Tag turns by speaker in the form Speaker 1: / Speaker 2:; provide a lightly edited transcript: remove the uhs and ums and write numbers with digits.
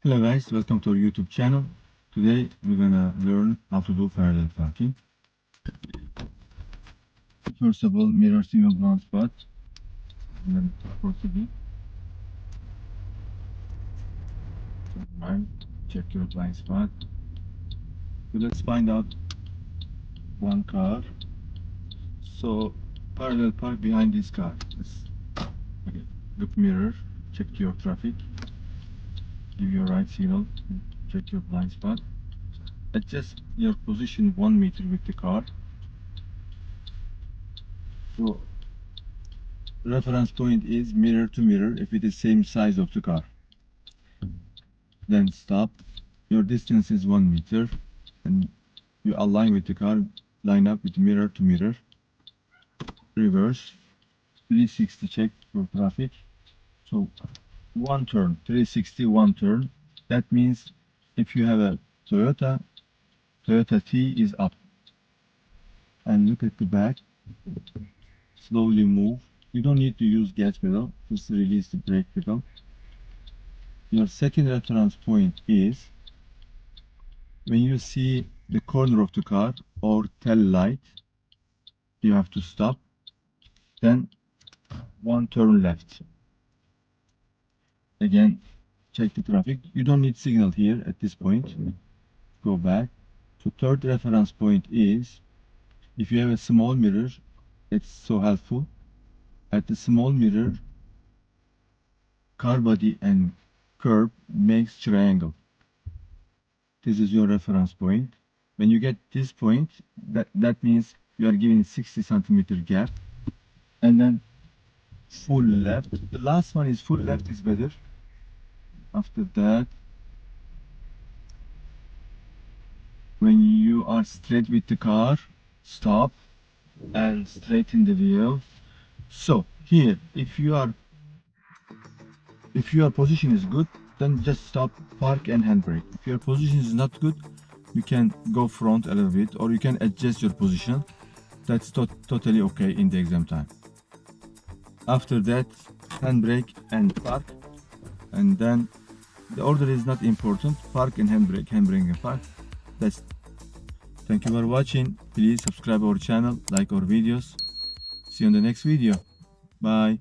Speaker 1: Hello guys, welcome to our YouTube channel. Today we're gonna learn how to do parallel parking. First of all, mirror single blind spot, and then proceed. Right, check your blind spot. So let's find out one car. So parallel park behind this car. Okay. Look mirror, check your traffic, give your right signal, check your blind spot. Adjust your position 1 meter with the car. So reference point is mirror to mirror if it is same size of the car. Then stop. Your distance is 1 meter and you align with the car, line up with mirror to mirror. Reverse 360 check for traffic. So one turn, 360 one turn. That means if you have a Toyota T is up. And look at the back. Slowly move. You don't need to use gas pedal, just release the brake pedal. Your second reference point is when you see the corner of the car or tail light, you have to stop, then one turn left. Again, check the traffic. You don't need signal here at this point. Go back. So third reference point is if you have a small mirror, it's so helpful. At the small mirror, car body and curb makes triangle. This is your reference point. When you get this point, that means you are giving 60 centimeter gap. And then full left. The last one is full left is better. After that, when you are straight with the car, stop and straighten the wheel. So here, if your position is good, then just stop, park and handbrake. If your position is not good, you can go front a little bit or you can adjust your position. That's totally okay in the exam time. After that, handbrake and park, and then the order is not important. Park and handbrake, handbrake and park. That's. Thank you for watching. Please subscribe our channel, like our videos. See you in the next video. Bye.